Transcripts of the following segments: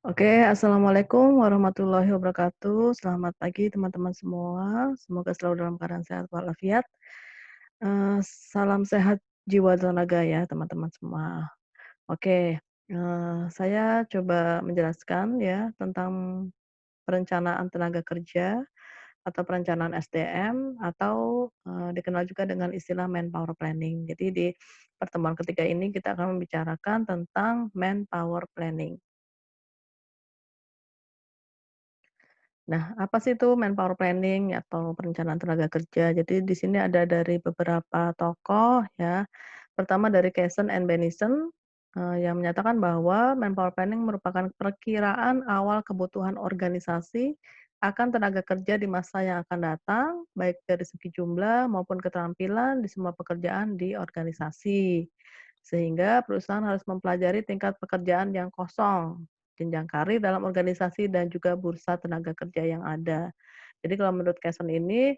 Oke, assalamualaikum warahmatullahi wabarakatuh. Selamat pagi teman-teman semua. Semoga selalu dalam keadaan sehat walafiat. Salam sehat jiwa dan raga ya teman-teman semua. Oke, saya coba menjelaskan ya tentang perencanaan tenaga kerja atau perencanaan SDM atau dikenal juga dengan istilah manpower planning. Jadi di pertemuan ketiga ini kita akan membicarakan tentang manpower planning. Nah, apa sih itu manpower planning atau perencanaan tenaga kerja? Jadi di sini ada dari beberapa tokoh ya. Pertama dari Casson and Benison yang menyatakan bahwa manpower planning merupakan perkiraan awal kebutuhan organisasi akan tenaga kerja di masa yang akan datang, baik dari segi jumlah maupun keterampilan di semua pekerjaan di organisasi. Sehingga perusahaan harus mempelajari tingkat pekerjaan yang kosong, jenjang karir dalam organisasi dan juga bursa tenaga kerja yang ada. Jadi kalau menurut Casson ini,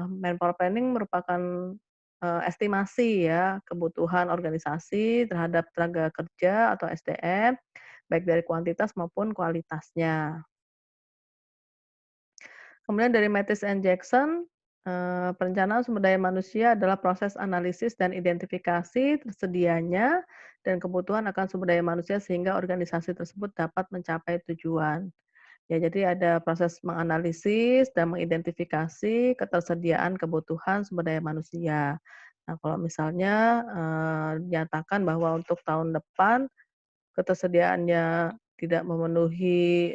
manpower planning merupakan, estimasi ya kebutuhan organisasi terhadap tenaga kerja atau SDM, baik dari kuantitas maupun kualitasnya. Kemudian dari Mathis and Jackson, perencanaan sumber daya manusia adalah proses analisis dan identifikasi tersedianya dan kebutuhan akan sumber daya manusia sehingga organisasi tersebut dapat mencapai tujuan. Ya, jadi ada proses menganalisis dan mengidentifikasi ketersediaan kebutuhan sumber daya manusia. Nah, kalau misalnya, dinyatakan bahwa untuk tahun depan ketersediaannya tidak memenuhi,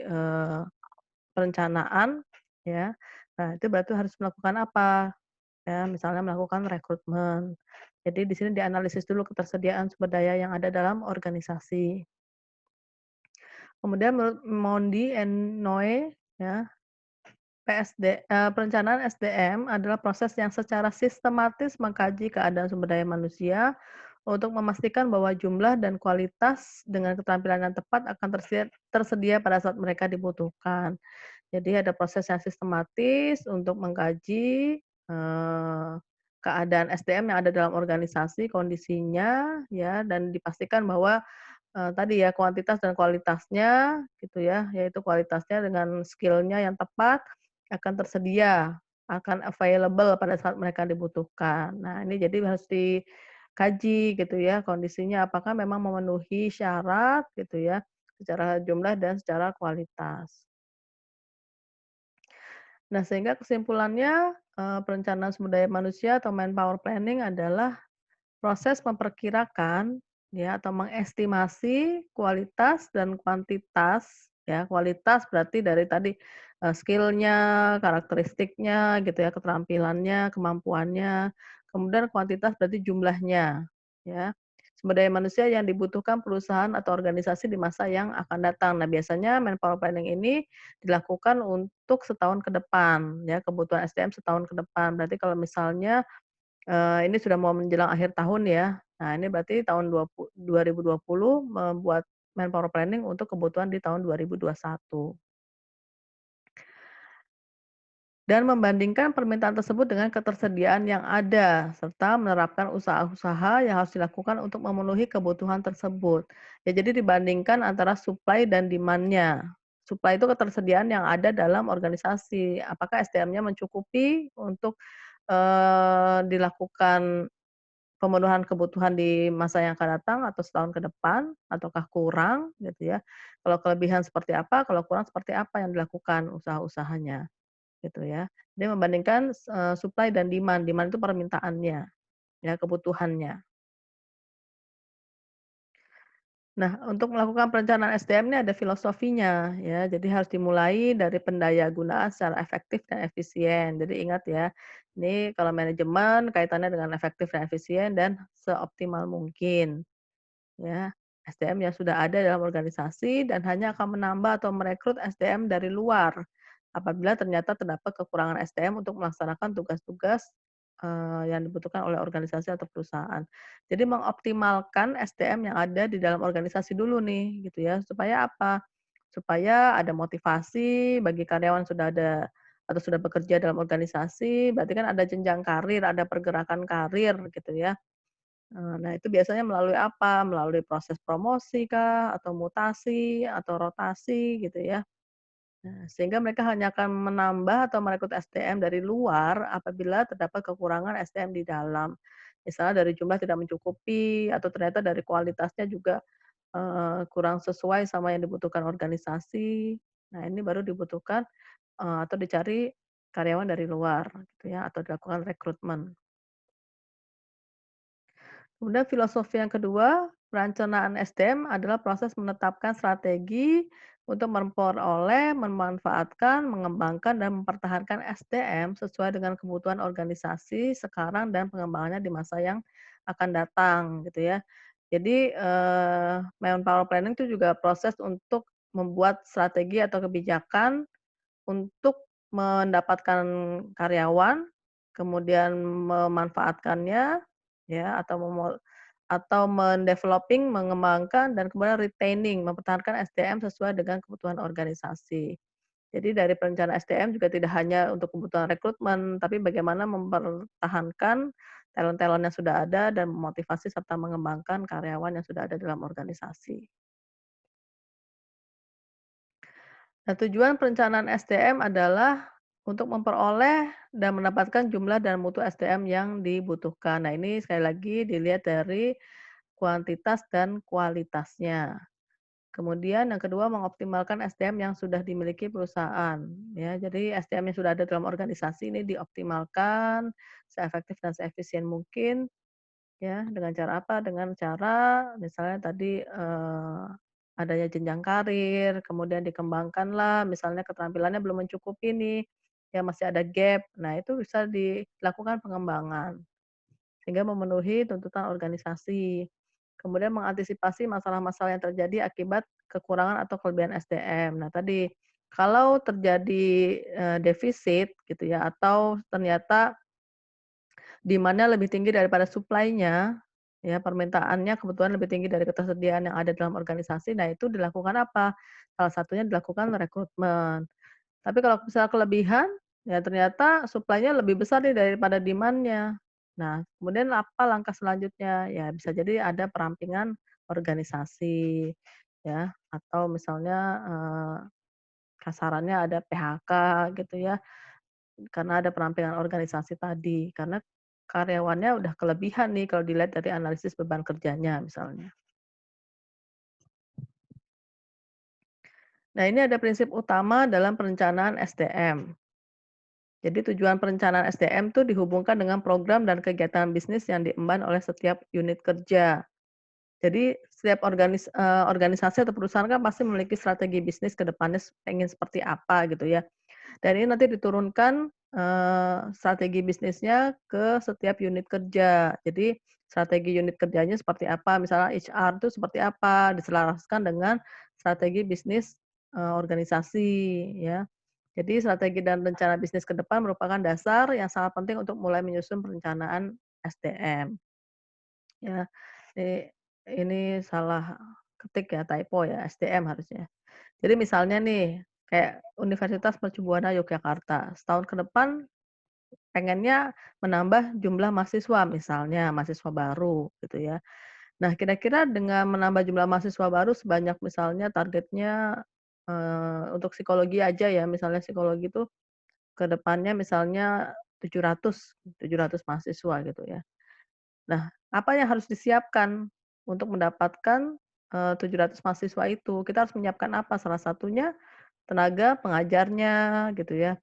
perencanaan, ya. Nah, itu berarti harus melakukan apa? Ya, misalnya melakukan rekrutmen. Jadi di sini dianalisis dulu ketersediaan sumber daya yang ada dalam organisasi. Kemudian menurut Mondi and Noe, ya, perencanaan SDM adalah proses yang secara sistematis mengkaji keadaan sumber daya manusia untuk memastikan bahwa jumlah dan kualitas dengan keterampilan yang tepat akan tersedia pada saat mereka dibutuhkan. Jadi ada proses yang sistematis untuk mengkaji, keadaan SDM yang ada dalam organisasi, kondisinya ya, dan dipastikan bahwa, tadi ya kuantitas dan kualitasnya gitu ya, yaitu kualitasnya dengan skill-nya yang tepat akan tersedia, akan available pada saat mereka dibutuhkan. Nah ini jadi harus dikaji gitu ya, kondisinya apakah memang memenuhi syarat gitu ya, secara jumlah dan secara kualitas. Nah, sehingga kesimpulannya, perencanaan sumber daya manusia atau manpower planning adalah proses memperkirakan ya atau mengestimasi kualitas dan kuantitas ya. Kualitas berarti dari tadi, skill-nya, karakteristiknya gitu ya, keterampilannya, kemampuannya. Kemudian kuantitas berarti jumlahnya ya. Sumber daya manusia yang dibutuhkan perusahaan atau organisasi di masa yang akan datang. Nah, biasanya manpower planning ini dilakukan untuk setahun ke depan ya, kebutuhan SDM setahun ke depan. Berarti kalau misalnya ini sudah mau menjelang akhir tahun ya. Nah, ini berarti tahun 2020 membuat manpower planning untuk kebutuhan di tahun 2021. Dan membandingkan permintaan tersebut dengan ketersediaan yang ada, serta menerapkan usaha-usaha yang harus dilakukan untuk memenuhi kebutuhan tersebut. Ya, jadi dibandingkan antara supply dan demand-nya. Supply itu ketersediaan yang ada dalam organisasi, apakah SDM-nya mencukupi untuk, dilakukan pemenuhan kebutuhan di masa yang akan datang atau setahun ke depan, ataukah kurang gitu ya. Kalau kelebihan seperti apa, kalau kurang seperti apa yang dilakukan usaha-usahanya, gitu ya. Dia membandingkan supply dan demand, demand itu permintaannya, ya kebutuhannya. Nah, untuk melakukan perencanaan SDM ini ada filosofinya ya, jadi harus dimulai dari pendayagunaan secara efektif dan efisien. Jadi ingat ya, ini kalau manajemen kaitannya dengan efektif dan efisien dan seoptimal mungkin. Ya, SDM yang sudah ada dalam organisasi dan hanya akan menambah atau merekrut SDM dari luar, apabila ternyata terdapat kekurangan SDM untuk melaksanakan tugas-tugas, yang dibutuhkan oleh organisasi atau perusahaan. Jadi mengoptimalkan SDM yang ada di dalam organisasi dulu nih, gitu ya, supaya apa? Supaya ada motivasi bagi karyawan yang sudah ada atau sudah bekerja dalam organisasi, berarti kan ada jenjang karir, ada pergerakan karir gitu ya. Nah itu biasanya melalui apa? Melalui proses promosi kah, atau mutasi, atau rotasi gitu ya. Nah, sehingga mereka hanya akan menambah atau merekrut SDM dari luar apabila terdapat kekurangan SDM di dalam. Misalnya dari jumlah tidak mencukupi atau ternyata dari kualitasnya juga, kurang sesuai sama yang dibutuhkan organisasi. Nah, ini baru dibutuhkan, atau dicari karyawan dari luar gitu ya, atau dilakukan rekrutmen. Kemudian filosofi yang kedua, perencanaan SDM adalah proses menetapkan strategi untuk memperoleh, memanfaatkan, mengembangkan, dan mempertahankan SDM sesuai dengan kebutuhan organisasi sekarang dan pengembangannya di masa yang akan datang gitu ya. Jadi, manpower planning itu juga proses untuk membuat strategi atau kebijakan untuk mendapatkan karyawan, kemudian memanfaatkannya, ya, atau mengembangkan, dan kemudian retaining, mempertahankan SDM sesuai dengan kebutuhan organisasi. Jadi dari perencanaan SDM juga tidak hanya untuk kebutuhan rekrutmen, tapi bagaimana mempertahankan talent-talent yang sudah ada dan memotivasi serta mengembangkan karyawan yang sudah ada dalam organisasi. Nah, tujuan perencanaan SDM adalah untuk memperoleh dan mendapatkan jumlah dan mutu SDM yang dibutuhkan. Nah, ini sekali lagi dilihat dari kuantitas dan kualitasnya. Kemudian yang kedua mengoptimalkan SDM yang sudah dimiliki perusahaan, ya. Jadi SDM yang sudah ada dalam organisasi ini dioptimalkan seefektif dan seefisien mungkin. Ya, dengan cara apa? Dengan cara misalnya tadi, adanya jenjang karir, kemudian dikembangkanlah misalnya keterampilannya belum mencukupi nih, ya masih ada gap. Nah, itu bisa dilakukan pengembangan, sehingga memenuhi tuntutan organisasi. Kemudian mengantisipasi masalah-masalah yang terjadi akibat kekurangan atau kelebihan SDM. Nah, tadi kalau terjadi, defisit gitu ya, atau ternyata demand-nya lebih tinggi daripada supply-nya, ya permintaannya kebutuhan lebih tinggi dari ketersediaan yang ada dalam organisasi, nah itu dilakukan apa? Salah satunya dilakukan rekrutmen. Tapi kalau misalnya kelebihan, ya ternyata supply-nya lebih besar nih daripada demand-nya. Nah, kemudian apa langkah selanjutnya? Ya bisa jadi ada perampingan organisasi, ya, atau misalnya, kasarannya ada PHK gitu ya. Karena ada perampingan organisasi tadi, karena karyawannya udah kelebihan nih kalau dilihat dari analisis beban kerjanya misalnya. Nah, ini ada prinsip utama dalam perencanaan SDM. Jadi tujuan perencanaan SDM tuh dihubungkan dengan program dan kegiatan bisnis yang diemban oleh setiap unit kerja. Jadi setiap organisasi atau perusahaan kan pasti memiliki strategi bisnis ke depannya pengen seperti apa gitu ya. Dan ini nanti diturunkan, strategi bisnisnya ke setiap unit kerja. Jadi strategi unit kerjanya seperti apa, misalnya HR itu seperti apa, diselaraskan dengan strategi bisnis, organisasi ya. Jadi strategi dan rencana bisnis ke depan merupakan dasar yang sangat penting untuk mulai menyusun perencanaan SDM ya. Ini salah ketik ya, typo ya, SDM harusnya. Jadi misalnya nih, kayak Universitas Mercu Buana Yogyakarta, setahun ke depan pengennya menambah jumlah mahasiswa misalnya, mahasiswa baru gitu ya. Nah, kira-kira dengan menambah jumlah mahasiswa baru sebanyak misalnya targetnya, untuk psikologi aja ya, misalnya psikologi itu ke depannya misalnya 700 mahasiswa gitu ya. Nah, apa yang harus disiapkan untuk mendapatkan, 700 mahasiswa itu? Kita harus menyiapkan apa? Salah satunya tenaga pengajarnya gitu ya,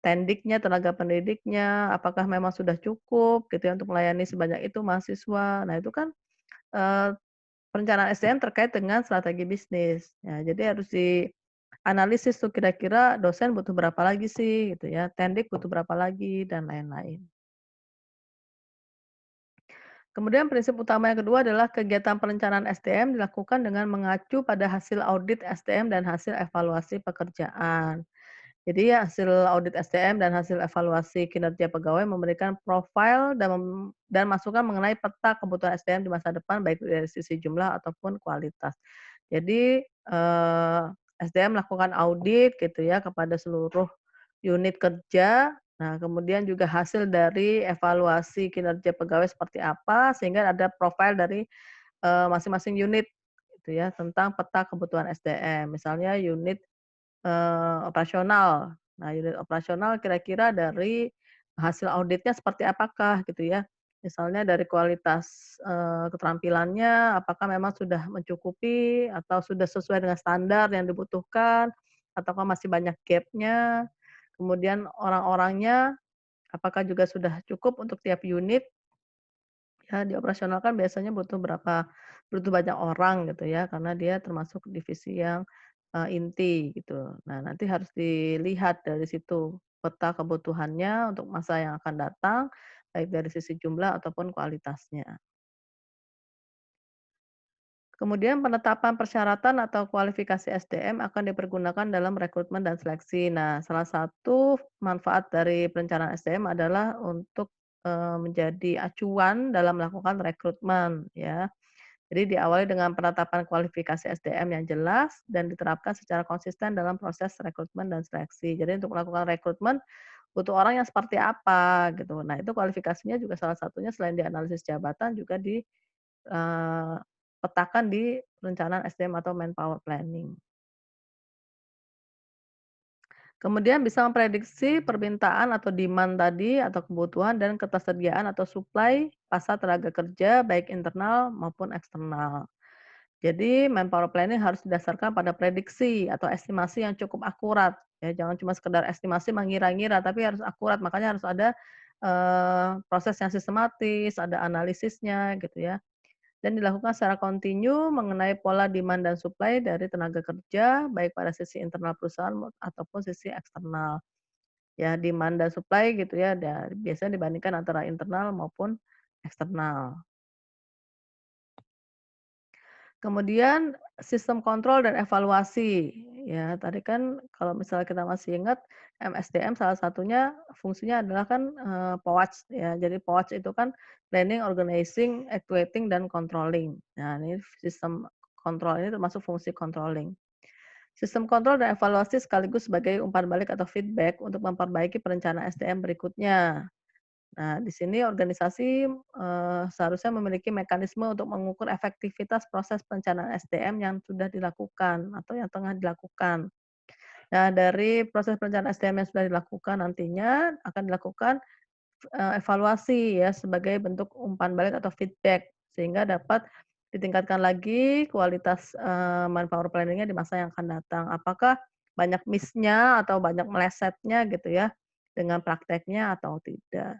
tendiknya, tenaga pendidiknya, apakah memang sudah cukup gitu ya untuk melayani sebanyak itu mahasiswa. Nah itu kan, eee, perencanaan SDM terkait dengan strategi bisnis. Ya jadi harus dianalisis tuh kira-kira dosen butuh berapa lagi sih gitu ya, tendik butuh berapa lagi dan lain-lain. Kemudian prinsip utama yang kedua adalah kegiatan perencanaan SDM dilakukan dengan mengacu pada hasil audit SDM dan hasil evaluasi pekerjaan. Jadi ya hasil audit SDM dan hasil evaluasi kinerja pegawai memberikan profil dan masukan mengenai peta kebutuhan SDM di masa depan baik dari sisi jumlah ataupun kualitas. Jadi, SDM melakukan audit gitu ya kepada seluruh unit kerja, Nah, kemudian juga hasil dari evaluasi kinerja pegawai seperti apa, sehingga ada profil dari, masing-masing unit gitu ya, tentang peta kebutuhan SDM. Misalnya unit operasional. Nah, unit operasional kira-kira dari hasil auditnya seperti apakah gitu ya. Misalnya dari kualitas, keterampilannya apakah memang sudah mencukupi atau sudah sesuai dengan standar yang dibutuhkan, ataukah masih banyak gap-nya. Kemudian orang-orangnya apakah juga sudah cukup untuk tiap unit. Ya, di operasional kan biasanya butuh banyak orang gitu ya, karena dia termasuk divisi yang, inti gitu. Nah, nanti harus dilihat dari situ peta kebutuhannya untuk masa yang akan datang, baik dari sisi jumlah ataupun kualitasnya. Kemudian penetapan persyaratan atau kualifikasi SDM akan dipergunakan dalam rekrutmen dan seleksi. Nah, salah satu manfaat dari perencanaan SDM adalah untuk, menjadi acuan dalam melakukan rekrutmen ya. Jadi diawali dengan penetapan kualifikasi SDM yang jelas dan diterapkan secara konsisten dalam proses rekrutmen dan seleksi. Jadi untuk melakukan rekrutmen butuh orang yang seperti apa gitu. Nah, itu kualifikasinya juga salah satunya selain di analisis jabatan juga petakan di perencanaan SDM atau manpower planning. Kemudian bisa memprediksi permintaan atau demand tadi atau kebutuhan dan ketersediaan atau supply pasar tenaga kerja baik internal maupun eksternal. Jadi manpower planning harus didasarkan pada prediksi atau estimasi yang cukup akurat, ya jangan cuma sekedar estimasi mengira-ngira, tapi harus akurat. Makanya harus ada, proses yang sistematis, ada analisisnya gitu ya, dan dilakukan secara kontinu mengenai pola demand dan supply dari tenaga kerja, baik pada sisi internal perusahaan ataupun sisi eksternal. Ya demand dan supply gitu ya, biasanya dibandingkan antara internal maupun eksternal. Kemudian sistem kontrol dan evaluasi, ya tadi kan kalau misalnya kita masih ingat MSDM salah satunya fungsinya adalah kan, POAC ya. Jadi POAC itu kan planning, organizing, evaluating, dan controlling. Nah ini sistem kontrol ini termasuk fungsi controlling. Sistem kontrol dan evaluasi sekaligus sebagai umpan balik atau feedback untuk memperbaiki perencanaan SDM berikutnya. Nah, di sini organisasi, seharusnya memiliki mekanisme untuk mengukur efektivitas proses perencanaan SDM yang sudah dilakukan atau yang tengah dilakukan. Nah, dari proses perencanaan SDM yang sudah dilakukan nantinya akan dilakukan, evaluasi ya sebagai bentuk umpan balik atau feedback, sehingga dapat ditingkatkan lagi kualitas, manpower planning-nya di masa yang akan datang. Apakah banyak miss-nya atau banyak melesetnya gitu ya, dengan prakteknya atau tidak.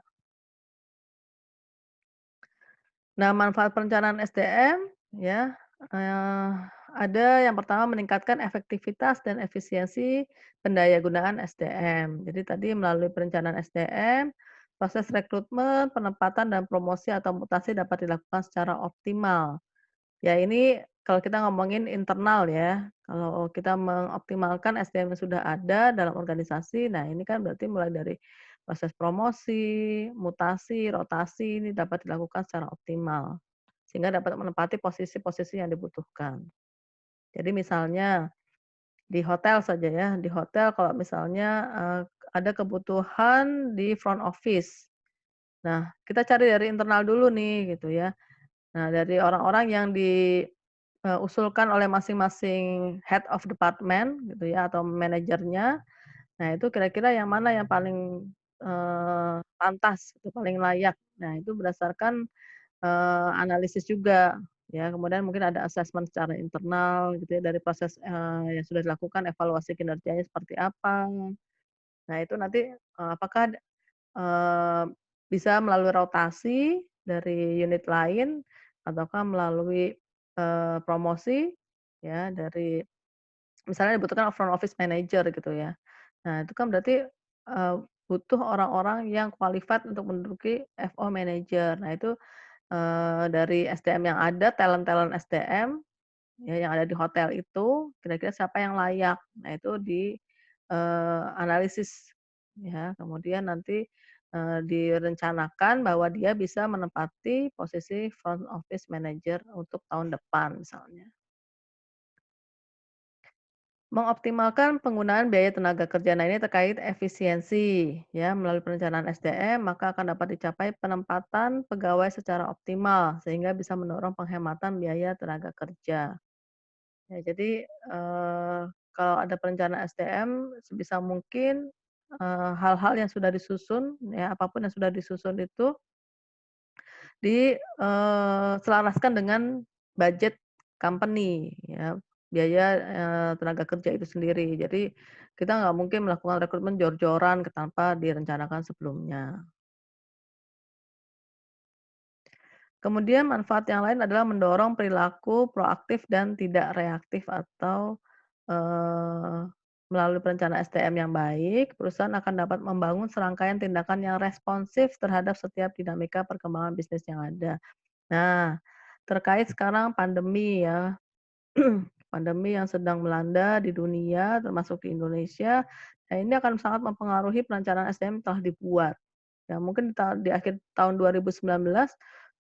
Nah, manfaat perencanaan SDM ya, eee, ada yang pertama meningkatkan efektivitas dan efisiensi pendayagunaan SDM. Jadi tadi melalui perencanaan SDM, proses rekrutmen, penempatan, dan promosi atau mutasi dapat dilakukan secara optimal. Ya ini kalau kita ngomongin internal ya, kalau kita mengoptimalkan SDM yang sudah ada dalam organisasi, nah ini kan berarti mulai dari proses promosi, mutasi, rotasi ini dapat dilakukan secara optimal, sehingga dapat menempati posisi-posisi yang dibutuhkan. Jadi misalnya di hotel saja ya, di hotel kalau misalnya, ada kebutuhan di front office. Nah, kita cari dari internal dulu nih gitu ya. Nah, dari orang-orang yang usulkan oleh masing-masing head of department gitu ya atau manajernya. Nah, itu kira-kira yang mana yang paling, pantas gitu, paling layak. Nah, itu berdasarkan, analisis juga ya, kemudian mungkin ada assessment secara internal gitu ya dari proses, yang sudah dilakukan, evaluasi kinerjanya seperti apa. Nah, itu nanti, apakah, eee, bisa melalui rotasi dari unit lain ataukah melalui, promosi ya dari misalnya dibutuhkan front office manager gitu ya. Nah, itu kan berarti, butuh orang-orang yang qualified untuk menduduki FO manager. Nah, itu, dari SDM yang ada, talent-talent SDM ya yang ada di hotel itu, kira-kira siapa yang layak. Nah, itu analisis ya, kemudian nanti, direncanakan bahwa dia bisa menempati posisi front office manager untuk tahun depan misalnya. Mengoptimalkan penggunaan biaya tenaga kerja. Nah, ini terkait efisiensi ya, melalui perencanaan SDM, maka akan dapat dicapai penempatan pegawai secara optimal sehingga bisa mendorong penghematan biaya tenaga kerja. Ya, jadi, kalau ada perencanaan SDM sebisa mungkin, hal-hal yang sudah disusun ya, apapun yang sudah disusun itu selaraskan dengan budget company ya, biaya, tenaga kerja itu sendiri. Jadi kita nggak mungkin melakukan rekrutmen jor-joran tanpa direncanakan sebelumnya. Kemudian manfaat yang lain adalah mendorong perilaku proaktif dan tidak reaktif atau, eee, melalui perencanaan SDM yang baik, perusahaan akan dapat membangun serangkaian tindakan yang responsif terhadap setiap dinamika perkembangan bisnis yang ada. Nah, terkait sekarang pandemi ya, pandemi yang sedang melanda di dunia termasuk di Indonesia, nah ini akan sangat mempengaruhi perencanaan SDM yang telah dibuat. Ya mungkin di akhir tahun 2019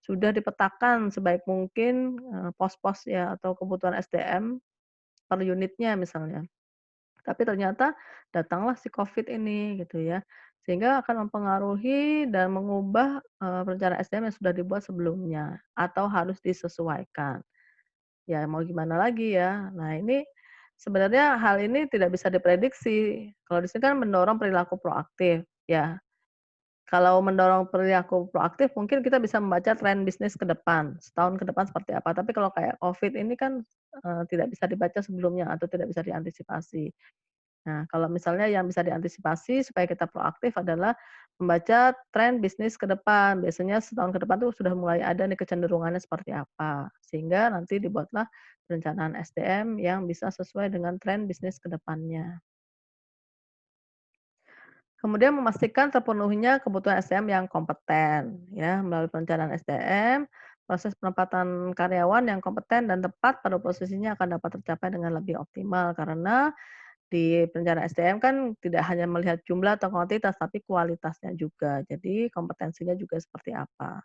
sudah dipetakan sebaik mungkin, pos-pos ya atau kebutuhan SDM per unitnya misalnya. Tapi ternyata datanglah si Covid ini gitu ya, sehingga akan mempengaruhi dan mengubah, perencanaan SDM yang sudah dibuat sebelumnya atau harus disesuaikan. Ya mau gimana lagi ya. Nah ini sebenarnya hal ini tidak bisa diprediksi. Kalau di sini kan mendorong perilaku proaktif ya. Kalau mendorong perilaku proaktif mungkin kita bisa membaca tren bisnis ke depan, setahun ke depan seperti apa. Tapi kalau kayak Covid ini kan, tidak bisa dibaca sebelumnya atau tidak bisa diantisipasi. Nah, kalau misalnya yang bisa diantisipasi supaya kita proaktif adalah membaca tren bisnis ke depan. Biasanya setahun ke depan tuh sudah mulai ada nih kecenderungannya seperti apa. Sehingga nanti dibuatlah perencanaan SDM yang bisa sesuai dengan tren bisnis ke depannya. Kemudian memastikan terpenuhinya kebutuhan SDM yang kompeten, ya, melalui perencanaan SDM, proses penempatan karyawan yang kompeten dan tepat pada posisinya akan dapat tercapai dengan lebih optimal karena di perencanaan SDM kan tidak hanya melihat jumlah atau kuantitas, tapi kualitasnya juga. Jadi kompetensinya juga seperti apa.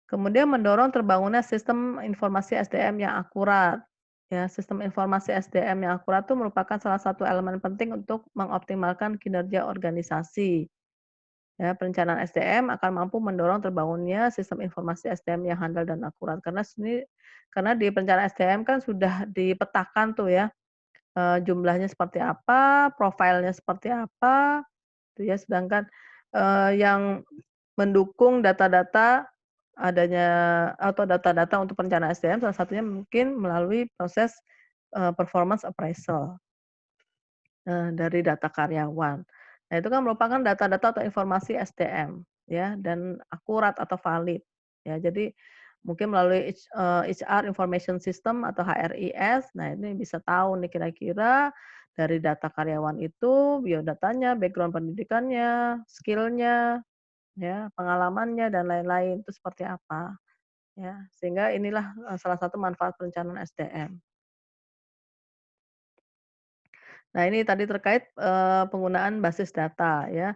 Kemudian mendorong terbangunnya sistem informasi SDM yang akurat. Ya, sistem informasi SDM yang akurat itu merupakan salah satu elemen penting untuk mengoptimalkan kinerja organisasi. Ya, perencanaan SDM akan mampu mendorong terbangunnya sistem informasi SDM yang handal dan akurat. Karena di perencanaan SDM kan sudah dipetakan tuh ya, jumlahnya seperti apa, profilnya seperti apa, gitu ya. Sedangkan, yang mendukung data-data adanya atau data-data untuk perencanaan SDM salah satunya mungkin melalui proses, performance appraisal, dari data karyawan. Nah, itu kan merupakan data-data atau informasi SDM ya dan akurat atau valid ya. Jadi mungkin melalui HR Information System atau HRIS, nah ini bisa tahu nih kira-kira dari data karyawan itu biodatanya, background pendidikannya, skill-nya, ya, pengalamannya dan lain-lain itu seperti apa, ya. Sehingga inilah, salah satu manfaat perencanaan SDM. Nah ini tadi terkait, penggunaan basis data ya.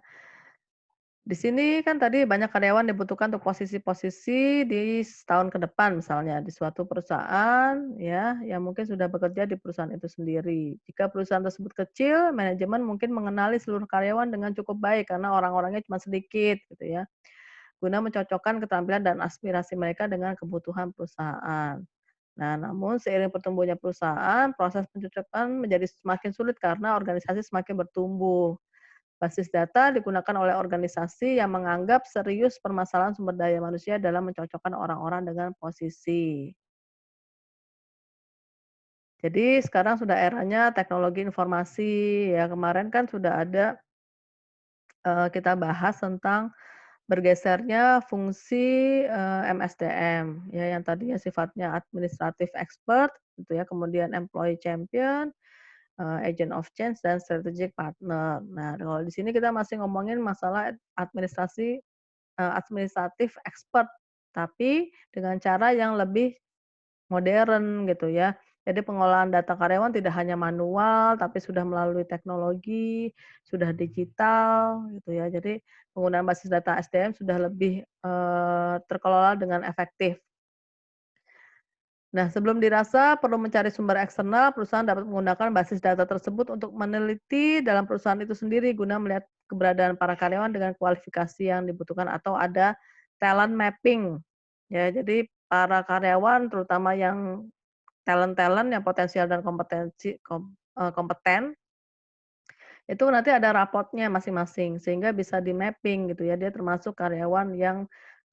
Di sini kan tadi banyak karyawan dibutuhkan untuk posisi-posisi di setahun ke depan misalnya di suatu perusahaan ya, yang mungkin sudah bekerja di perusahaan itu sendiri. Jika perusahaan tersebut kecil, manajemen mungkin mengenali seluruh karyawan dengan cukup baik karena orang-orangnya cuma sedikit gitu ya, guna mencocokkan keterampilan dan aspirasi mereka dengan kebutuhan perusahaan. Nah, namun seiring pertumbuhannya perusahaan, proses pencocokan menjadi semakin sulit karena organisasi semakin bertumbuh. Basis data digunakan oleh organisasi yang menganggap serius permasalahan sumber daya manusia dalam mencocokkan orang-orang dengan posisi. Jadi sekarang sudah eranya teknologi informasi ya, kemarin kan sudah ada, kita bahas tentang bergesernya fungsi, MSDM ya yang tadinya sifatnya administrative expert gitu ya, kemudian employee champion, agent of change dan strategic partner. Nah, kalau di sini kita masih ngomongin masalah administratif expert, tapi dengan cara yang lebih modern gitu ya. Jadi pengolahan data karyawan tidak hanya manual, tapi sudah melalui teknologi, sudah digital gitu ya. Jadi penggunaan basis data SDM sudah lebih, terkelola dengan efektif. Nah, sebelum dirasa perlu mencari sumber eksternal, perusahaan dapat menggunakan basis data tersebut untuk meneliti dalam perusahaan itu sendiri guna melihat keberadaan para karyawan dengan kualifikasi yang dibutuhkan atau ada talent mapping. Ya, jadi para karyawan terutama yang talent-talent yang potensial dan kompeten, itu nanti ada rapotnya masing-masing sehingga bisa di-mapping gitu ya, dia termasuk karyawan yang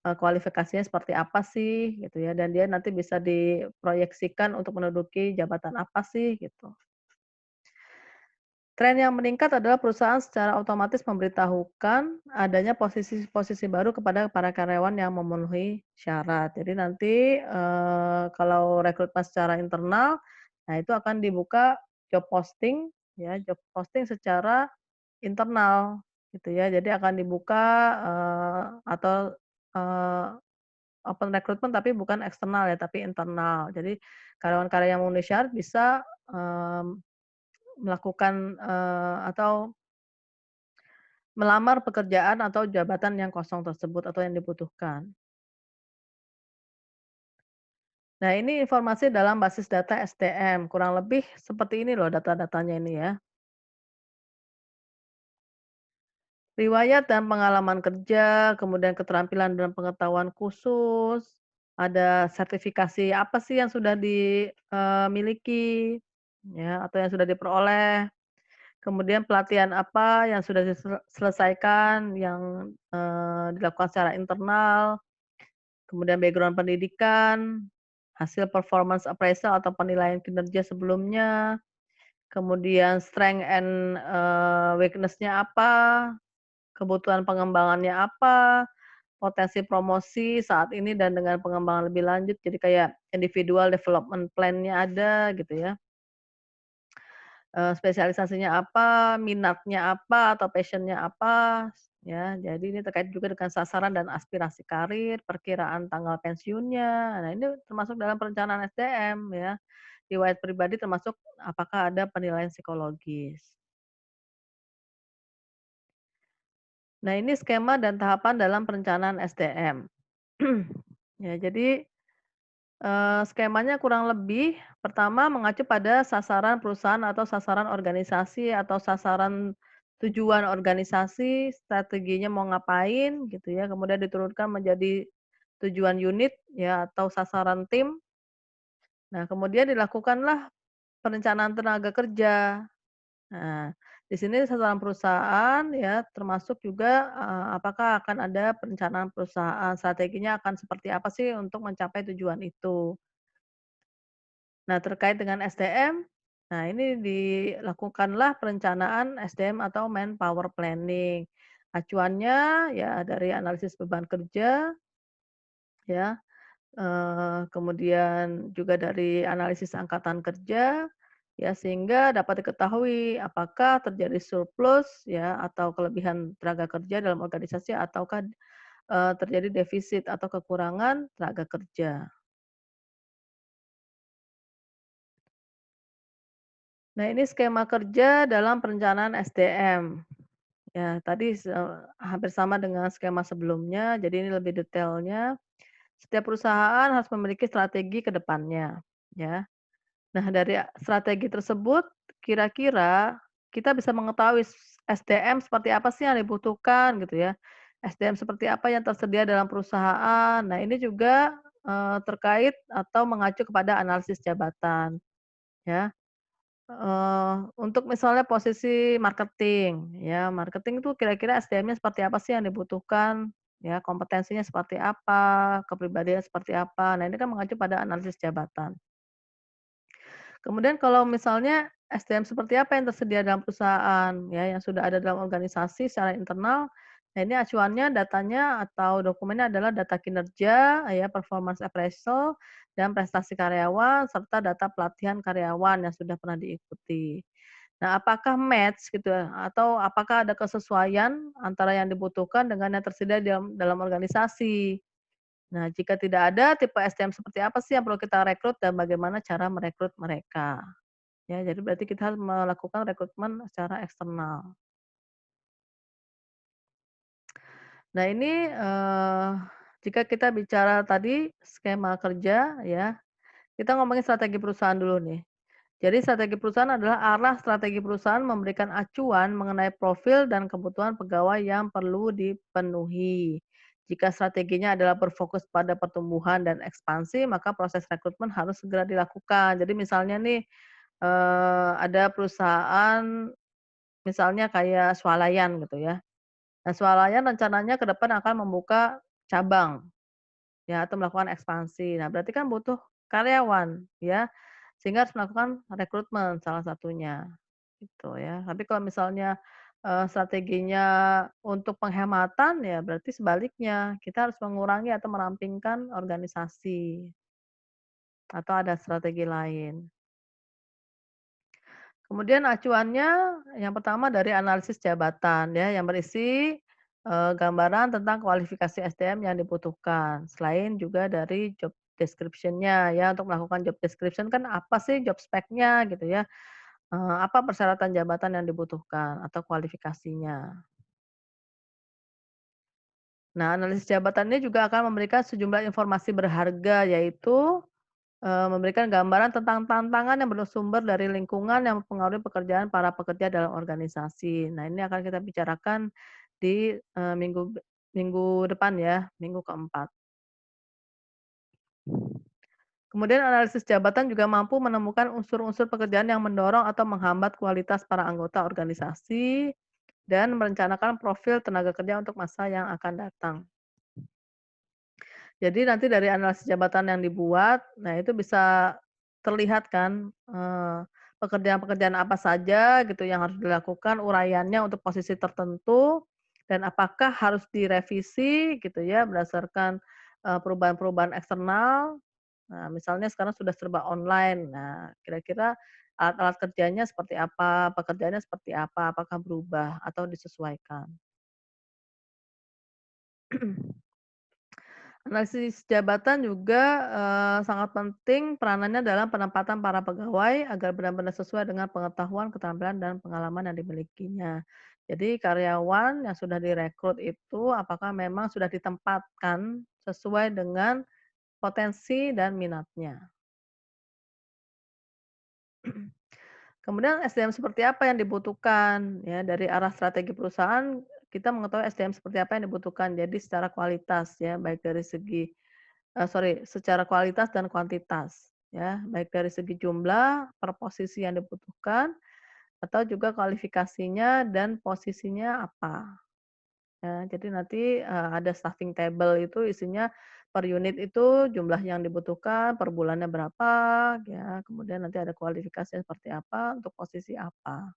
kualifikasinya seperti apa sih gitu ya, dan dia nanti bisa diproyeksikan untuk menduduki jabatan apa sih gitu. Tren yang meningkat adalah perusahaan secara otomatis memberitahukan adanya posisi-posisi baru kepada para karyawan yang memenuhi syarat. Jadi nanti, kalau rekrutmen secara internal, nah itu akan dibuka job posting ya, job posting secara internal gitu ya. Jadi akan dibuka, atau, eee open recruitment tapi bukan eksternal ya, tapi internal. Jadi karyawan-karyawan yang memenuhi syarat bisa, melakukan, atau melamar pekerjaan atau jabatan yang kosong tersebut atau yang dibutuhkan. Nah, ini informasi dalam basis data SDM, kurang lebih seperti ini loh data-datanya ini ya. Riwayat dan pengalaman kerja, kemudian keterampilan dan pengetahuan khusus, ada sertifikasi apa sih yang sudah dimiliki, ya, atau yang sudah diperoleh, kemudian pelatihan apa yang sudah diselesaikan, yang, dilakukan secara internal, kemudian background pendidikan, hasil performance appraisal atau penilaian kinerja sebelumnya, kemudian strength and, weakness-nya apa, kebutuhan pengembangannya apa, potensi promosi saat ini dan dengan pengembangan lebih lanjut, jadi kayak individual development plan-nya ada gitu ya, spesialisasinya apa, minatnya apa atau passion-nya apa, ya. Jadi ini terkait juga dengan sasaran dan aspirasi karir, perkiraan tanggal pensiunnya. Nah, ini termasuk dalam perencanaan SDM ya. Riwayat pribadi termasuk apakah ada penilaian psikologis. Nah, ini skema dan tahapan dalam perencanaan SDM. Ya, jadi, skemanya kurang lebih pertama mengacu pada sasaran perusahaan atau sasaran organisasi atau sasaran tujuan organisasi, strateginya mau ngapain gitu ya, kemudian diturunkan menjadi tujuan unit ya atau sasaran tim. Nah, kemudian dilakukanlah perencanaan tenaga kerja. Nah, di sini sasaran perusahaan ya termasuk juga, apakah akan ada perencanaan perusahaan, strateginya akan seperti apa sih untuk mencapai tujuan itu. Nah, terkait dengan SDM, nah ini dilakukanlah perencanaan SDM atau manpower planning. Acuannya ya dari analisis beban kerja ya, kemudian juga dari analisis angkatan kerja, ya sehingga dapat diketahui apakah terjadi surplus ya atau kelebihan tenaga kerja dalam organisasi ataukah, terjadi defisit atau kekurangan tenaga kerja. Nah, ini skema kerja dalam perencanaan SDM. Ya, tadi hampir sama dengan skema sebelumnya, jadi ini lebih detailnya. Setiap perusahaan harus memiliki strategi ke depannya, ya. Nah, dari strategi tersebut, kira-kira kita bisa mengetahui SDM seperti apa sih yang dibutuhkan gitu ya. SDM seperti apa yang tersedia dalam perusahaan. Nah, ini juga, terkait atau mengacu kepada analisis jabatan, ya. Untuk misalnya posisi marketing, ya, marketing itu kira-kira SDM-nya seperti apa sih yang dibutuhkan, ya, kompetensinya seperti apa, kepribadian seperti apa. Nah, ini kan mengacu pada analisis jabatan. Kemudian kalau misalnya SDM seperti apa yang tersedia dalam perusahaan, ya, yang sudah ada dalam organisasi secara internal, nah ini acuannya datanya atau dokumennya adalah data kinerja, ya, performance appraisal, dan prestasi karyawan, serta data pelatihan karyawan yang sudah pernah diikuti. Nah, apakah match gitu ya, atau apakah ada kesesuaian antara yang dibutuhkan dengan yang tersedia dalam dalam organisasi. Nah, jika tidak ada, tipe SDM seperti apa sih yang perlu kita rekrut dan bagaimana cara merekrut mereka? Ya, jadi berarti kita harus melakukan rekrutmen secara eksternal. Nah ini, jika kita bicara tadi skema kerja ya, Kita ngomongin strategi perusahaan dulu nih. Jadi strategi perusahaan adalah arah strategi perusahaan memberikan acuan mengenai profil dan kebutuhan pegawai yang perlu dipenuhi. Jika strateginya adalah berfokus pada pertumbuhan dan ekspansi, maka proses rekrutmen harus segera dilakukan. Jadi misalnya nih, ada perusahaan misalnya kayak swalayan gitu ya. Nah, swalayan rencananya ke depan akan membuka cabang. Ya, atau melakukan ekspansi. Nah, berarti kan butuh karyawan, ya, sehingga harus melakukan rekrutmen salah satunya, gitu ya. Tapi kalau misalnya, strateginya untuk penghematan, ya berarti sebaliknya, kita harus mengurangi atau merampingkan organisasi, atau ada strategi lain. Kemudian acuannya yang pertama dari analisis jabatan ya, yang berisi, gambaran tentang kualifikasi SDM yang dibutuhkan. Selain juga dari job description-nya ya, untuk melakukan job description kan apa sih job spec-nya gitu ya, apa persyaratan jabatan yang dibutuhkan atau kualifikasinya. Nah, analisis jabatan ini juga akan memberikan sejumlah informasi berharga yaitu memberikan gambaran tentang tantangan yang bersumber dari lingkungan yang mempengaruhi pekerjaan para pekerja dalam organisasi. Nah, ini akan kita bicarakan di, minggu depan ya, minggu keempat. Kemudian analisis jabatan juga mampu menemukan unsur-unsur pekerjaan yang mendorong atau menghambat kualitas para anggota organisasi dan merencanakan profil tenaga kerja untuk masa yang akan datang. Jadi nanti dari analisis jabatan yang dibuat, nah itu bisa terlihat kan, pekerjaan-pekerjaan apa saja gitu yang harus dilakukan, uraiannya untuk posisi tertentu, dan apakah harus direvisi gitu ya berdasarkan, perubahan-perubahan eksternal. Nah, misalnya sekarang sudah serba online. Nah, kira-kira alat-alat kerjanya seperti apa, pekerjaannya seperti apa, apakah berubah atau disesuaikan. Analisis jabatan juga, sangat penting peranannya dalam penempatan para pegawai agar benar-benar sesuai dengan pengetahuan, keterampilan, dan pengalaman yang dimilikinya. Jadi karyawan yang sudah direkrut itu apakah memang sudah ditempatkan sesuai dengan potensi dan minatnya. Kemudian SDM seperti apa yang dibutuhkan, ya dari arah strategi perusahaan kita mengetahui SDM seperti apa yang dibutuhkan. Jadi secara kualitas ya, baik dari segi secara kualitas dan kuantitas, ya, baik dari segi jumlah, per posisi yang dibutuhkan, atau juga kualifikasinya dan posisinya apa, ya. Jadi nanti, ada staffing table itu isinya per unit itu jumlah yang dibutuhkan, per bulannya berapa, ya, kemudian nanti ada kualifikasinya seperti apa, untuk posisi apa.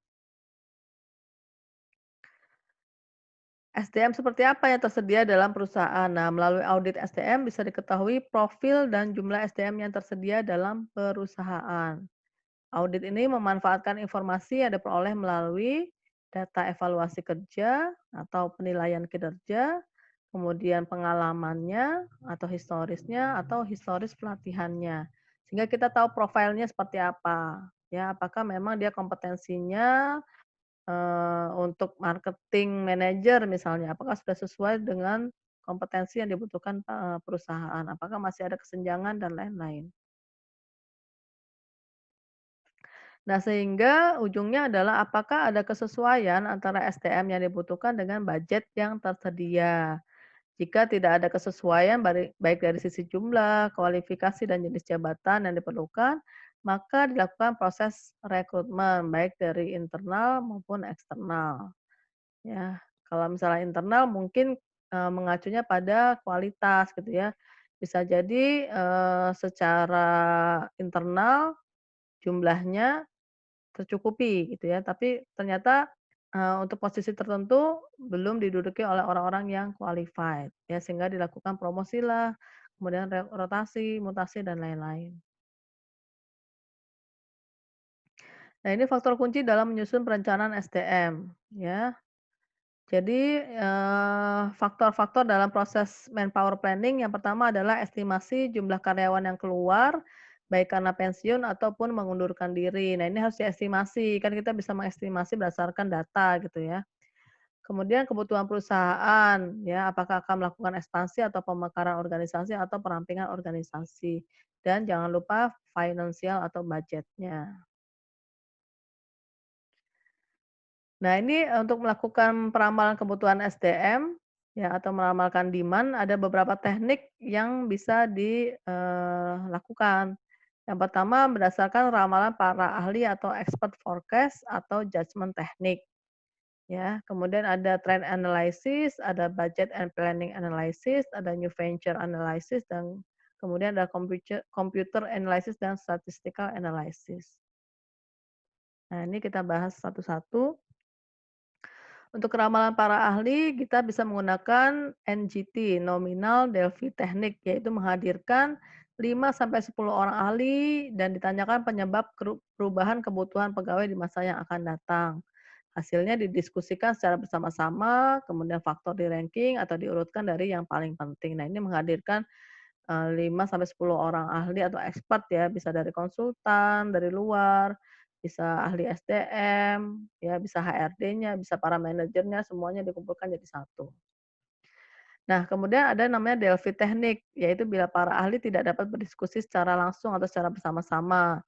SDM seperti apa yang tersedia dalam perusahaan? Nah, melalui audit SDM bisa diketahui profil dan jumlah SDM yang tersedia dalam perusahaan. Audit ini memanfaatkan informasi yang diperoleh melalui data evaluasi kerja atau penilaian kinerja, kemudian pengalamannya atau historisnya atau historis pelatihannya. Sehingga kita tahu profilnya seperti apa. Ya, apakah memang dia kompetensinya untuk marketing manager misalnya, apakah sudah sesuai dengan kompetensi yang dibutuhkan, perusahaan? Apakah masih ada kesenjangan dan lain-lain. Nah, sehingga ujungnya adalah apakah ada kesesuaian antara SDM yang dibutuhkan dengan budget yang tersedia. Jika tidak ada kesesuaian baik dari sisi jumlah, kualifikasi, dan jenis jabatan yang diperlukan, maka dilakukan proses rekrutmen baik dari internal maupun eksternal. Ya, kalau misalnya internal mungkin, mengacunya pada kualitas gitu ya. Bisa jadi, secara internal jumlahnya tercukupi gitu ya, tapi ternyata, untuk posisi tertentu belum diduduki oleh orang-orang yang qualified ya, sehingga dilakukan promosilah, kemudian rotasi, mutasi, dan lain-lain. Nah, ini faktor kunci dalam menyusun perencanaan SDM ya. Jadi, faktor-faktor dalam proses manpower planning yang pertama adalah estimasi jumlah karyawan yang keluar, baik karena pensiun ataupun mengundurkan diri. Nah, ini harus diestimasi, kan kita bisa mengestimasi berdasarkan data gitu ya. Kemudian kebutuhan perusahaan, ya, apakah akan melakukan ekspansi atau pemekaran organisasi atau perampingan organisasi. Dan jangan lupa finansial atau budgetnya. Nah, ini untuk melakukan peramalan kebutuhan SDM, ya, atau meramalkan demand, ada beberapa teknik yang bisa dilakukan. Yang pertama berdasarkan ramalan para ahli atau expert forecast atau judgement teknik, ya. Kemudian ada trend analysis, ada budget and planning analysis, ada new venture analysis, dan kemudian ada computer analysis dan statistical analysis. Nah, ini kita bahas satu-satu. Untuk ramalan para ahli, kita bisa menggunakan NGT, Nominal Delphi Technique, yaitu menghadirkan 5 sampai 10 orang ahli dan ditanyakan penyebab perubahan kebutuhan pegawai di masa yang akan datang. Hasilnya didiskusikan secara bersama-sama, kemudian faktor di-ranking atau diurutkan dari yang paling penting. Nah, ini menghadirkan 5 sampai 10 orang ahli atau expert ya, bisa dari konsultan, dari luar, bisa ahli SDM, ya bisa HRD-nya, bisa para manajernya, semuanya dikumpulkan jadi satu. Nah, kemudian ada namanya Delphi Teknik, yaitu bila para ahli tidak dapat berdiskusi secara langsung atau secara bersama-sama.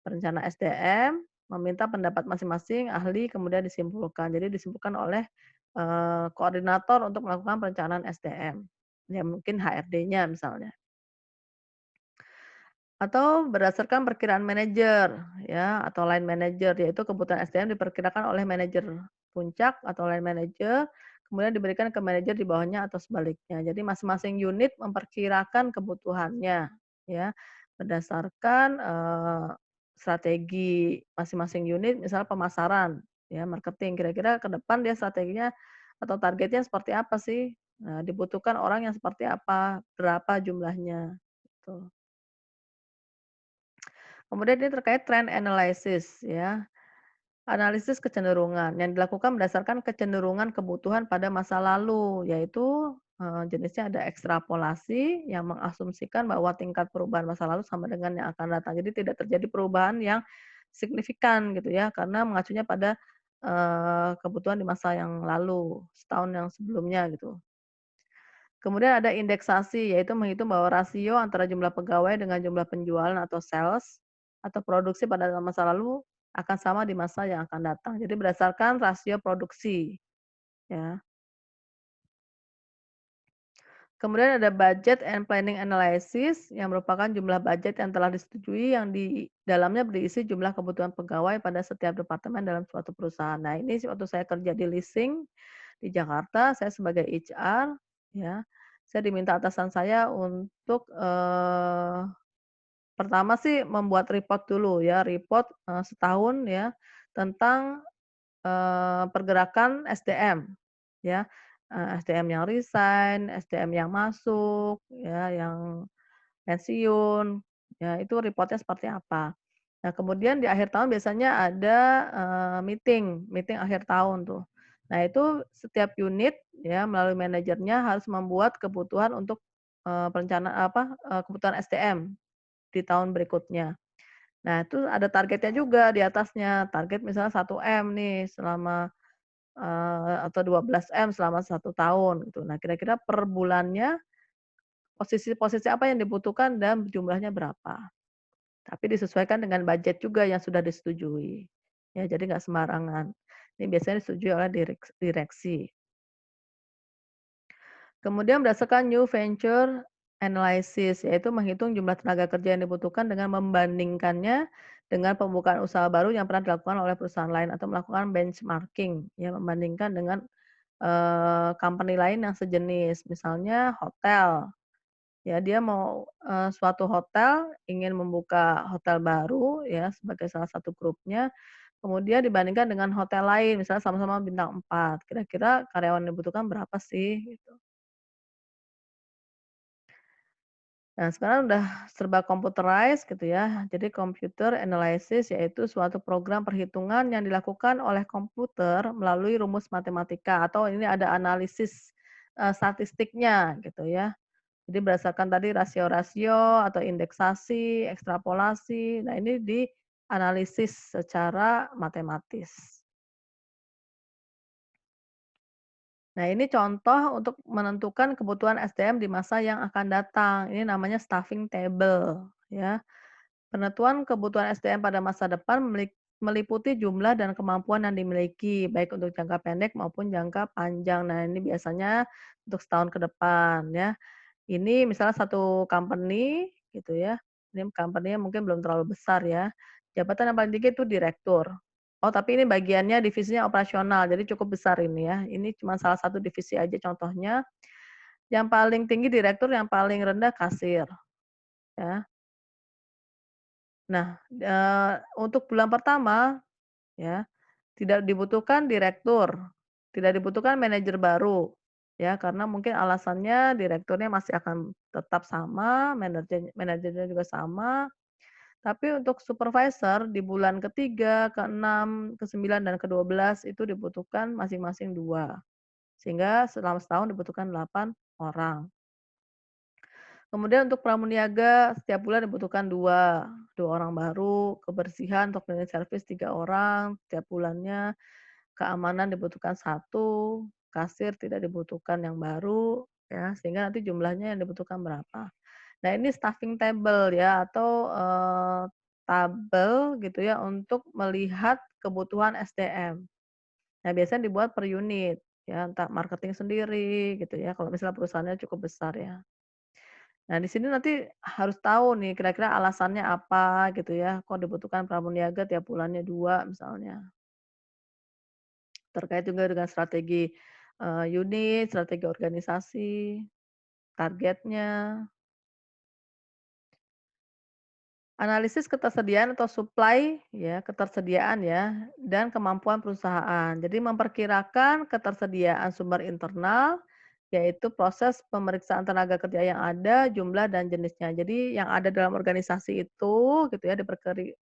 Perencana SDM meminta pendapat masing-masing ahli kemudian disimpulkan. Jadi disimpulkan oleh, koordinator untuk melakukan perencanaan SDM. Ya mungkin HRD-nya misalnya. Atau berdasarkan perkiraan manajer ya, atau line manager, yaitu kebutuhan SDM diperkirakan oleh manajer puncak atau line manager, kemudian diberikan ke manajer di bawahnya atau sebaliknya. Jadi masing-masing unit memperkirakan kebutuhannya ya, berdasarkan, strategi masing-masing unit, misalnya pemasaran ya, marketing, kira-kira ke depan dia strateginya atau targetnya seperti apa sih? Nah, dibutuhkan orang yang seperti apa, berapa jumlahnya, gitu. Kemudian ini terkait trend analysis ya, analisis kecenderungan yang dilakukan berdasarkan kecenderungan kebutuhan pada masa lalu, yaitu, jenisnya ada ekstrapolasi yang mengasumsikan bahwa tingkat perubahan masa lalu sama dengan yang akan datang. Jadi tidak terjadi perubahan yang signifikan gitu ya, karena mengacunya pada, kebutuhan di masa yang lalu, setahun yang sebelumnya gitu. Kemudian ada indeksasi, yaitu menghitung bahwa rasio antara jumlah pegawai dengan jumlah penjualan atau sales atau produksi pada masa lalu akan sama di masa yang akan datang. Jadi berdasarkan rasio produksi, ya. Kemudian ada budget and planning analysis yang merupakan jumlah budget yang telah disetujui yang di dalamnya berisi jumlah kebutuhan pegawai pada setiap departemen dalam suatu perusahaan. Nah, ini waktu saya kerja di leasing di Jakarta, saya sebagai HR ya, saya diminta atasan saya untuk, pertama sih membuat report dulu ya, report, setahun ya, tentang, pergerakan SDM ya, SDM yang resign, SDM yang masuk ya, yang pensiun, ya itu reportnya seperti apa. Nah, kemudian di akhir tahun biasanya ada, meeting akhir tahun tuh. Nah, itu setiap unit ya melalui manajernya harus membuat kebutuhan untuk, perencanaan apa, kebutuhan SDM di tahun berikutnya. Nah, itu ada targetnya juga di atasnya, target misalnya 1M nih selama, atau 12M selama 1 tahun gitu. Nah, kira-kira per bulannya posisi-posisi apa yang dibutuhkan dan jumlahnya berapa. Tapi disesuaikan dengan budget juga yang sudah disetujui. Ya, jadi nggak sembarangan. Ini biasanya disetujui oleh direksi. Kemudian berdasarkan new venture analysis, yaitu menghitung jumlah tenaga kerja yang dibutuhkan dengan membandingkannya dengan pembukaan usaha baru yang pernah dilakukan oleh perusahaan lain atau melakukan benchmarking, ya membandingkan dengan, company lain yang sejenis. Misalnya hotel, ya dia mau, suatu hotel ingin membuka hotel baru ya sebagai salah satu grupnya, kemudian dibandingkan dengan hotel lain misalnya sama-sama bintang 4, kira-kira karyawan yang dibutuhkan berapa sih gitu. Nah, sekarang udah serba computerized gitu ya. Jadi computer analysis yaitu suatu program perhitungan yang dilakukan oleh komputer melalui rumus matematika atau ini ada analisis, statistiknya gitu ya. Jadi berdasarkan tadi rasio-rasio atau indeksasi, ekstrapolasi, nah ini dianalisis secara matematis. Nah, ini contoh untuk menentukan kebutuhan SDM di masa yang akan datang. Ini namanya staffing table, ya. Penentuan kebutuhan SDM pada masa depan meliputi jumlah dan kemampuan yang dimiliki, baik untuk jangka pendek maupun jangka panjang. Nah, ini biasanya untuk setahun ke depan, ya. Ini misalnya satu company gitu ya, ini company-nya mungkin belum terlalu besar ya, jabatan yang paling tinggi itu direktur. Oh, tapi ini bagiannya divisinya operasional, jadi cukup besar ini ya. Ini cuma salah satu divisi aja contohnya, yang paling tinggi direktur, yang paling rendah kasir, ya. Nah, untuk bulan pertama ya, tidak dibutuhkan direktur, tidak dibutuhkan manajer baru, ya, karena mungkin alasannya direkturnya masih akan tetap sama, manajernya juga sama, tapi untuk supervisor di bulan ketiga, keenam, kesembilan, dan ke-12 itu dibutuhkan masing-masing 2, sehingga selama setahun dibutuhkan 8 orang. Kemudian untuk pramuniaga setiap bulan dibutuhkan 2 orang baru, kebersihan untuk cleaning service 3 orang setiap bulannya, keamanan dibutuhkan 1, kasir tidak dibutuhkan yang baru, ya, sehingga nanti jumlahnya yang dibutuhkan berapa. Nah, ini staffing table ya atau, tabel gitu ya untuk melihat kebutuhan SDM. Nah, biasanya dibuat per unit ya, entah marketing sendiri gitu ya, kalau misalnya perusahaannya cukup besar ya. Nah, di sini nanti harus tahu nih kira-kira alasannya apa gitu ya, kok dibutuhkan pramuniaga tiap bulannya 2 misalnya. Terkait juga dengan strategi, unit, strategi organisasi, targetnya. Analisis ketersediaan atau supply ya, ketersediaan ya, dan kemampuan perusahaan. Jadi memperkirakan ketersediaan sumber internal, yaitu proses pemeriksaan tenaga kerja yang ada, jumlah dan jenisnya. Jadi yang ada dalam organisasi itu gitu ya,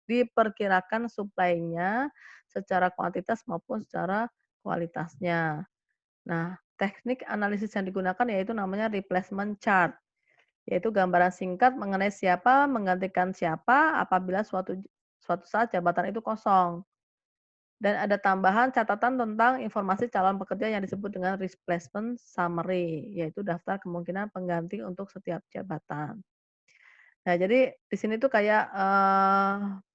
diperkirakan supply-nya secara kuantitas maupun secara kualitasnya. Nah, teknik analisis yang digunakan yaitu namanya replacement chart. Yaitu gambaran singkat mengenai siapa menggantikan siapa apabila suatu suatu saat jabatan itu kosong. Dan ada tambahan catatan tentang informasi calon pekerja yang disebut dengan replacement summary, yaitu daftar kemungkinan pengganti untuk setiap jabatan. Nah, jadi di sini tuh kayak,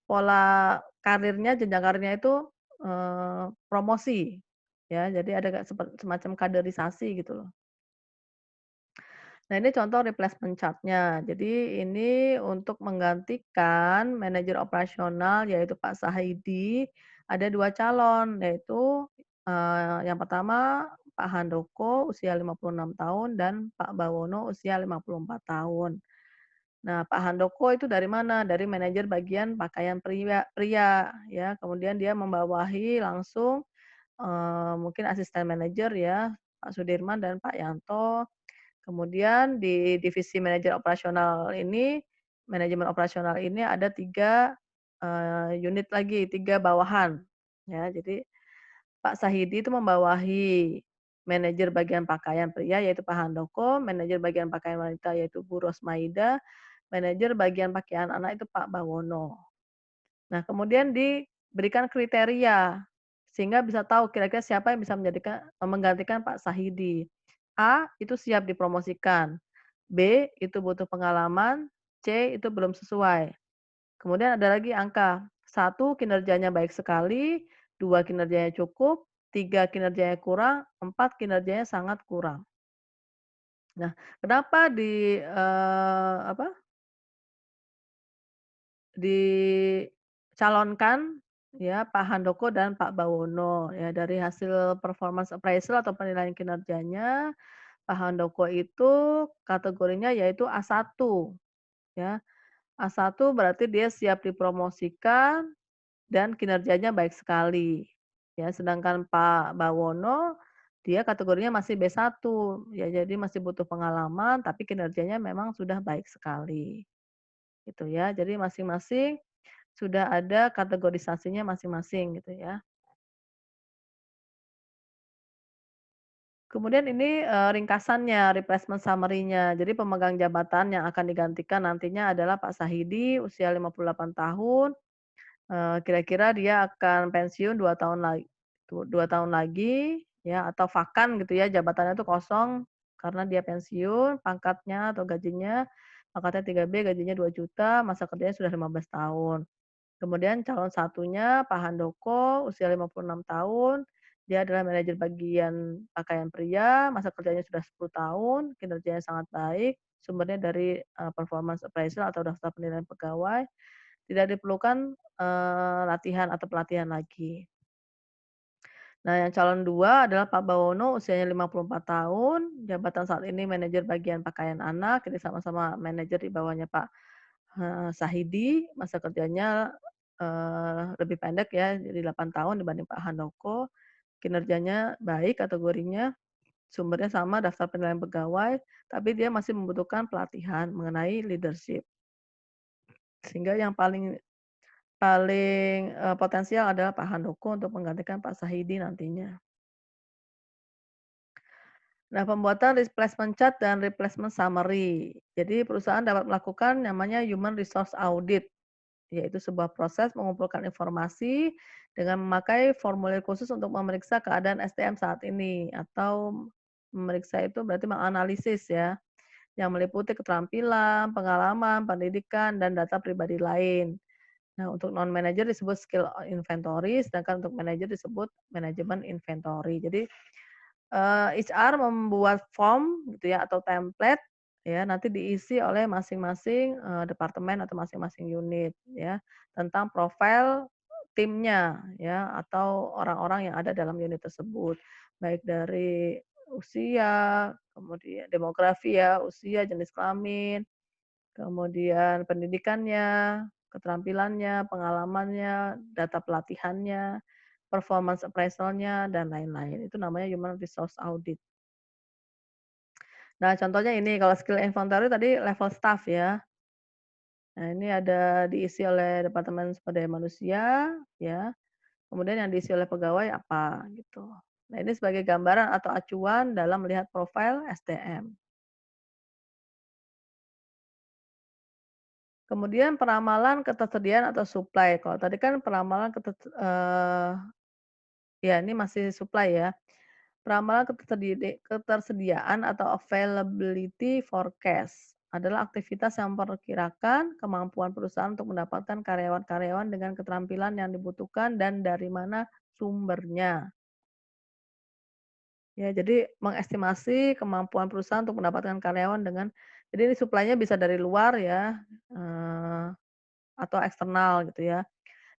pola karirnya, jenjang karirnya itu, promosi, ya. Jadi ada kayak semacam kaderisasi gitu loh. Nah, ini contoh replacement chart-nya. Jadi ini untuk menggantikan manajer operasional yaitu Pak Sahidi, ada 2 calon yaitu, yang pertama Pak Handoko usia 56 tahun dan Pak Bawono usia 54 tahun. Nah, Pak Handoko itu dari mana? Dari manajer bagian pakaian pria pria ya, kemudian dia membawahi langsung, mungkin asisten manajer ya, Pak Sudirman dan Pak Yanto. Kemudian di divisi manajemen operasional ini ada 3 unit lagi, 3 bawahan, ya. Jadi Pak Sahidi itu membawahi manajer bagian pakaian pria yaitu Pak Handoko, manajer bagian pakaian wanita yaitu Bu Rosmaida, manajer bagian pakaian anak itu Pak Bawono. Nah, kemudian diberikan kriteria, sehingga bisa tahu kira-kira siapa yang bisa menggantikan Pak Sahidi. A, itu siap dipromosikan, B, itu butuh pengalaman, C, itu belum sesuai. Kemudian ada lagi angka, 1 kinerjanya baik sekali, 2 kinerjanya cukup, 3 kinerjanya kurang, 4 kinerjanya sangat kurang. Nah, kenapa dicalonkan ya Pak Handoko dan Pak Bawono ya dari hasil performance appraisal atau penilaian kinerjanya, Pak Handoko itu kategorinya yaitu A1 ya. A1 berarti dia siap dipromosikan dan kinerjanya baik sekali. Ya, sedangkan Pak Bawono dia kategorinya masih B1 ya jadi masih butuh pengalaman tapi kinerjanya memang sudah baik sekali, gitu ya. Jadi masing-masing sudah ada kategorisasinya masing-masing gitu ya. Kemudian ini, ringkasannya, replacement summary-nya. Jadi pemegang jabatan yang akan digantikan nantinya adalah Pak Sahidi usia 58 tahun, kira-kira dia akan pensiun 2 tahun lagi. ya, atau vakan gitu ya, jabatannya itu kosong karena dia pensiun, pangkatnya atau gajinya, pangkatnya 3B, gajinya 2 juta, masa kerjanya sudah 15 tahun. Kemudian calon satunya Pak Handoko, usia 56 tahun, dia adalah manajer bagian pakaian pria, masa kerjanya sudah 10 tahun, kinerjanya sangat baik, sumbernya dari, performance appraisal atau daftar penilaian pegawai, tidak diperlukan, latihan atau pelatihan lagi. Nah, yang calon 2 adalah Pak Bawono, usianya 54 tahun, jabatan saat ini manajer bagian pakaian anak, ini sama-sama manajer di bawahnya Pak, Sahidi, masa kerjanya, lebih pendek ya, jadi 8 tahun dibanding Pak Handoko, kinerjanya baik kategorinya, sumbernya sama daftar penilaian pegawai, tapi dia masih membutuhkan pelatihan mengenai leadership. Sehingga yang paling paling, potensial adalah Pak Handoko untuk menggantikan Pak Sahidi nantinya. Nah, pembuatan replacement chart dan replacement summary. Jadi perusahaan dapat melakukan namanya human resource audit, yaitu sebuah proses mengumpulkan informasi dengan memakai formulir khusus untuk memeriksa keadaan SDM saat ini, atau memeriksa itu berarti menganalisis ya, yang meliputi keterampilan, pengalaman, pendidikan, dan data pribadi lain. Nah, untuk non manager disebut skill inventory, sedangkan untuk manajer disebut manajemen inventory. Jadi HR membuat form gitu ya atau template ya, nanti diisi oleh masing-masing, departemen atau masing-masing unit ya, tentang profil timnya ya, atau orang-orang yang ada dalam unit tersebut. Baik dari usia, kemudian demografi ya, usia, jenis kelamin, kemudian pendidikannya, keterampilannya, pengalamannya, data pelatihannya, performance appraisal-nya, dan lain-lain. Itu namanya human resource audit. Nah, contohnya ini, kalau skill inventory tadi level staff ya. Nah, ini ada diisi oleh departemen sumber daya manusia, ya, kemudian yang diisi oleh pegawai apa, gitu. Nah, ini sebagai gambaran atau acuan dalam melihat profil SDM. Kemudian peramalan ketersediaan atau supply. Kalau tadi kan peramalan ya ini masih supply ya. Peramalan ketersediaan atau availability forecast adalah aktivitas yang memperkirakan kemampuan perusahaan untuk mendapatkan karyawan-karyawan dengan keterampilan yang dibutuhkan dan dari mana sumbernya. Ya, jadi mengestimasi kemampuan perusahaan untuk mendapatkan karyawan dengan jadi ini suplainya bisa dari luar ya, eee, atau eksternal gitu ya.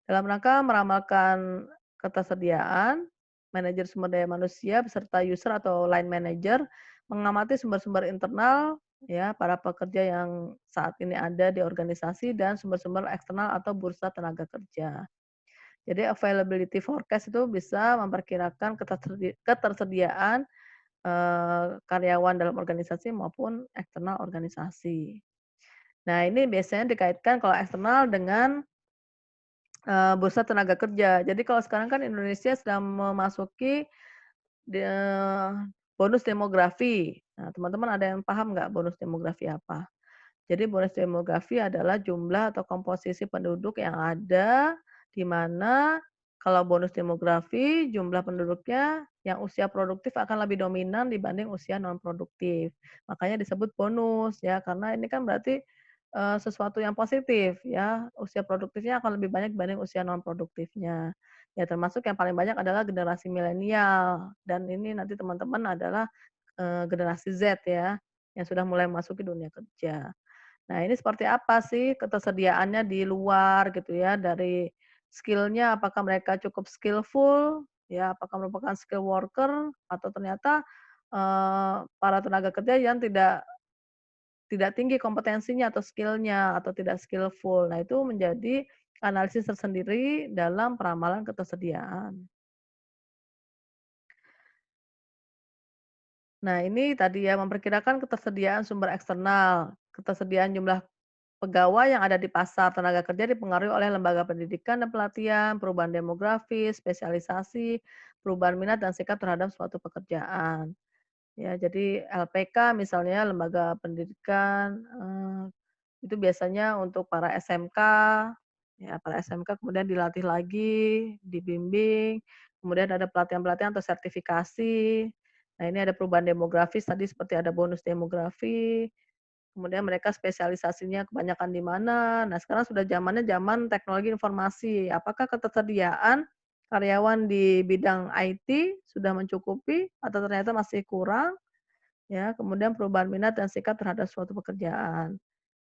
Dalam rangka meramalkan ketersediaan, manajer sumber daya manusia beserta user atau line manager mengamati sumber-sumber internal ya, para pekerja yang saat ini ada di organisasi dan sumber-sumber eksternal atau bursa tenaga kerja. Jadi availability forecast itu bisa memperkirakan ketersediaan, karyawan dalam organisasi maupun eksternal organisasi. Nah, ini biasanya dikaitkan kalau eksternal dengan bursa tenaga kerja. Jadi kalau sekarang kan Indonesia sedang memasuki de bonus demografi. Nah, teman-teman ada yang paham nggak bonus demografi apa? Jadi bonus demografi adalah jumlah atau komposisi penduduk yang ada, di mana kalau bonus demografi jumlah penduduknya yang usia produktif akan lebih dominan dibanding usia non produktif. Makanya disebut bonus ya, karena ini kan berarti, sesuatu yang positif ya, usia produktifnya akan lebih banyak dibanding usia non produktifnya. Ya termasuk yang paling banyak adalah generasi milenial dan ini nanti teman-teman adalah, generasi Z ya, yang sudah mulai memasuki dunia kerja. Nah, ini seperti apa sih ketersediaannya di luar gitu ya, dari skill-nya apakah mereka cukup skillful, ya, apakah merupakan skill worker atau ternyata, para tenaga kerja yang tidak tidak tinggi kompetensinya atau skill-nya atau tidak skillful. Nah, itu menjadi analisis tersendiri dalam peramalan ketersediaan. Nah, ini tadi ya memperkirakan ketersediaan sumber eksternal, ketersediaan jumlah pegawai yang ada di pasar tenaga kerja dipengaruhi oleh lembaga pendidikan dan pelatihan, perubahan demografis, spesialisasi, perubahan minat dan sikap terhadap suatu pekerjaan. Ya, jadi LPK misalnya lembaga pendidikan, itu biasanya untuk para SMK, ya para SMK kemudian dilatih lagi, dibimbing, kemudian ada pelatihan-pelatihan atau sertifikasi. Nah, ini ada perubahan demografis tadi seperti ada bonus demografi, kemudian mereka spesialisasinya kebanyakan di mana. Nah, sekarang sudah zamannya zaman teknologi informasi. Apakah ketersediaan karyawan di bidang IT sudah mencukupi atau ternyata masih kurang? Ya, kemudian perubahan minat dan sikap terhadap suatu pekerjaan.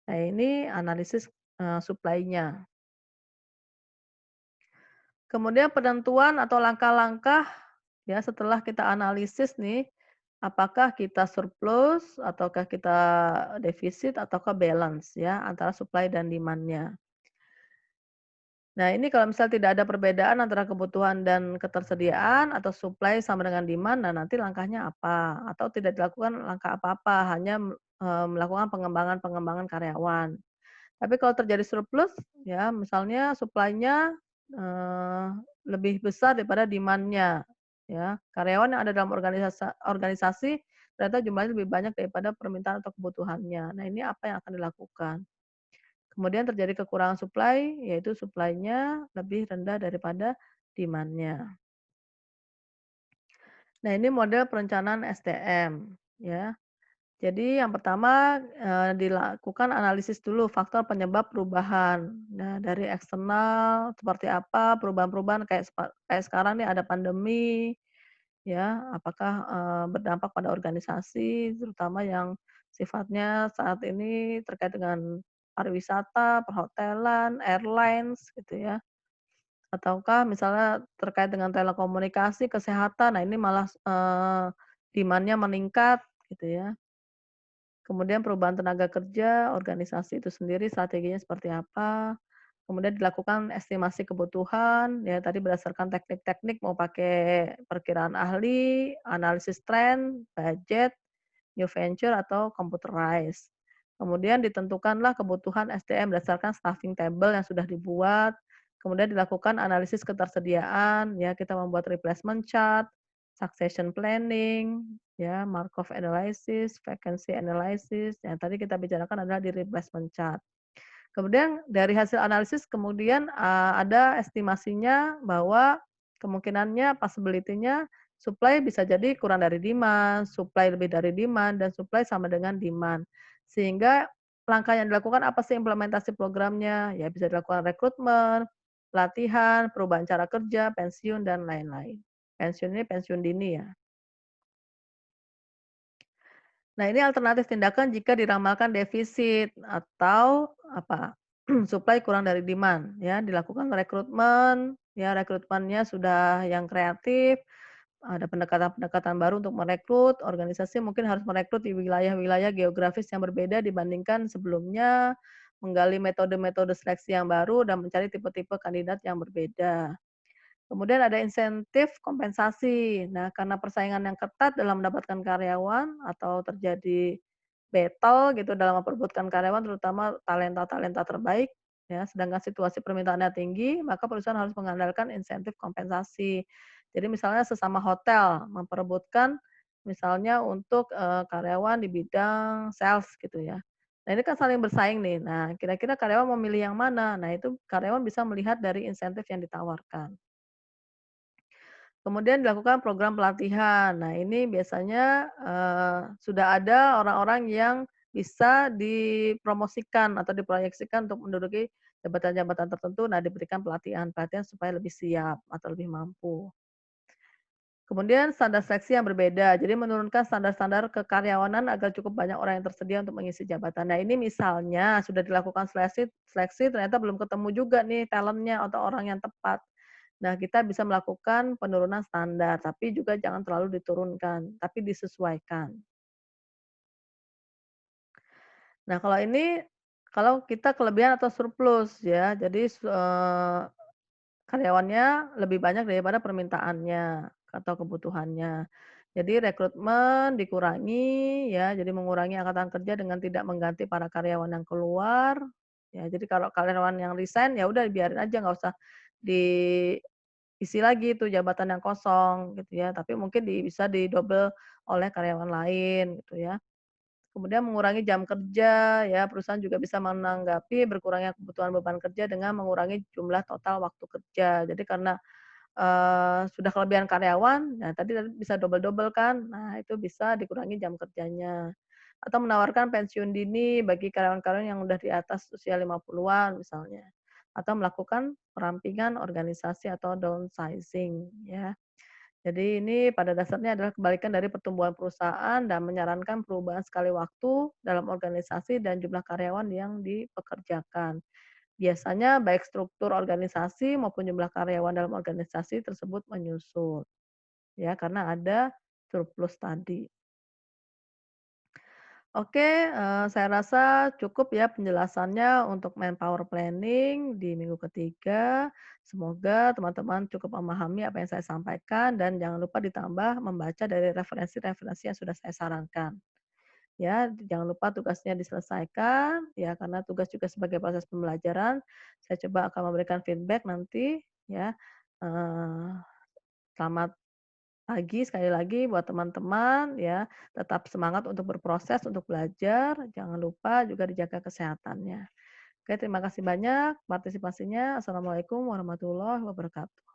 Nah, ini analisis, supply-nya. Kemudian penentuan atau langkah-langkah, ya setelah kita analisis nih, apakah kita surplus ataukah kita defisit ataukah balance ya, antara supply dan demand-nya. Nah, ini kalau misal tidak ada perbedaan antara kebutuhan dan ketersediaan atau supply sama dengan demand, nah nanti langkahnya apa? Atau tidak dilakukan langkah apa-apa, hanya, melakukan pengembangan-pengembangan karyawan. Tapi kalau terjadi surplus, ya misalnya supply-nya, eee, lebih besar daripada demand-nya, ya. Karyawan yang ada dalam organisasi ternyata jumlahnya lebih banyak daripada permintaan atau kebutuhannya. Nah, ini apa yang akan dilakukan? Kemudian terjadi kekurangan supply, yaitu supply-nya lebih rendah daripada demand-nya. Nah, ini model perencanaan SDM, ya. Jadi yang pertama, dilakukan analisis dulu faktor penyebab perubahan. Nah, dari eksternal seperti apa perubahan-perubahan kayak sekarang nih ada pandemi, ya, apakah, berdampak pada organisasi terutama yang sifatnya saat ini terkait dengan pariwisata, perhotelan, airlines gitu ya, ataukah misalnya terkait dengan telekomunikasi, kesehatan, nah ini malah, demand-nya meningkat gitu ya. Kemudian perubahan tenaga kerja, organisasi itu sendiri strateginya seperti apa, kemudian dilakukan estimasi kebutuhan, ya tadi berdasarkan teknik-teknik mau pakai perkiraan ahli, analisis tren, budget, new venture atau computerized. Kemudian ditentukanlah kebutuhan SDM berdasarkan staffing table yang sudah dibuat, kemudian dilakukan analisis ketersediaan, ya kita membuat replacement chart, succession planning, ya Markov analysis, vacancy analysis, yang tadi kita bicarakan adalah di replacement chart. Kemudian dari hasil analisis kemudian, ada estimasinya bahwa kemungkinannya possibility-nya supply bisa jadi kurang dari demand, supply lebih dari demand, dan supply sama dengan demand. Sehingga langkah yang dilakukan apa sih implementasi programnya, ya bisa dilakukan rekrutmen, pelatihan, perubahan cara kerja, pensiun, dan lain-lain. Pensiun ini pensiun dini ya. Nah, ini alternatif tindakan jika diramalkan defisit atau apa, supply kurang dari demand ya, dilakukan rekrutmen, ya rekrutmennya sudah yang kreatif, ada pendekatan-pendekatan baru untuk merekrut, organisasi mungkin harus merekrut di wilayah-wilayah geografis yang berbeda dibandingkan sebelumnya, menggali metode-metode seleksi yang baru dan mencari tipe-tipe kandidat yang berbeda. Kemudian ada insentif kompensasi. Nah, karena persaingan yang ketat dalam mendapatkan karyawan atau terjadi battle gitu dalam memperebutkan karyawan terutama talenta-talenta terbaik, ya, sedangkan situasi permintaannya tinggi, maka perusahaan harus mengandalkan insentif kompensasi. Jadi misalnya sesama hotel memperebutkan misalnya untuk, karyawan di bidang sales gitu ya. Nah, ini kan saling bersaing nih. Nah, kira-kira karyawan mau milih yang mana? Nah, itu karyawan bisa melihat dari insentif yang ditawarkan. Kemudian dilakukan program pelatihan. Nah, ini biasanya, sudah ada orang-orang yang bisa dipromosikan atau diproyeksikan untuk menduduki jabatan-jabatan tertentu, nah diberikan pelatihan-pelatihan supaya lebih siap atau lebih mampu. Kemudian standar seleksi yang berbeda, jadi menurunkan standar-standar kekaryawanan agar cukup banyak orang yang tersedia untuk mengisi jabatan. Nah, ini misalnya sudah dilakukan seleksi seleksi ternyata belum ketemu juga nih talent-nya atau orang yang tepat. Nah, kita bisa melakukan penurunan standar, tapi juga jangan terlalu diturunkan, tapi disesuaikan. Nah, kalau ini, kalau kita kelebihan atau surplus ya, jadi karyawannya lebih banyak daripada permintaannya atau kebutuhannya. Jadi rekrutmen dikurangi ya, jadi mengurangi angkatan kerja dengan tidak mengganti para karyawan yang keluar, ya jadi kalau karyawan yang resign, ya udah biarin aja nggak usah diisi lagi tuh jabatan yang kosong gitu ya, tapi mungkin bisa didobel oleh karyawan lain gitu ya. Kemudian mengurangi jam kerja ya, perusahaan juga bisa menanggapi berkurangnya kebutuhan beban kerja dengan mengurangi jumlah total waktu kerja. Jadi karena, sudah kelebihan karyawan, nah tadi tadi bisa double-double kan, nah itu bisa dikurangi jam kerjanya. Atau menawarkan pensiun dini bagi karyawan-karyawan yang udah di atas usia 50-an misalnya. Atau melakukan perampingan organisasi atau downsizing ya. Jadi ini pada dasarnya adalah kebalikan dari pertumbuhan perusahaan dan menyarankan perubahan sekali waktu dalam organisasi dan jumlah karyawan yang dipekerjakan. Biasanya baik struktur organisasi maupun jumlah karyawan dalam organisasi tersebut menyusut, ya karena ada surplus tadi. Oke, saya rasa cukup ya penjelasannya untuk manpower planning di minggu ketiga. Semoga teman-teman cukup memahami apa yang saya sampaikan dan jangan lupa ditambah membaca dari referensi-referensi yang sudah saya sarankan. Ya, jangan lupa tugasnya diselesaikan, ya karena tugas juga sebagai proses pembelajaran. Saya coba akan memberikan feedback nanti ya. Eee, Selamat pagi sekali lagi buat teman-teman ya, tetap semangat untuk berproses, untuk belajar, jangan lupa juga dijaga kesehatannya. Oke, terima kasih banyak partisipasinya. Assalamualaikum warahmatullahi wabarakatuh.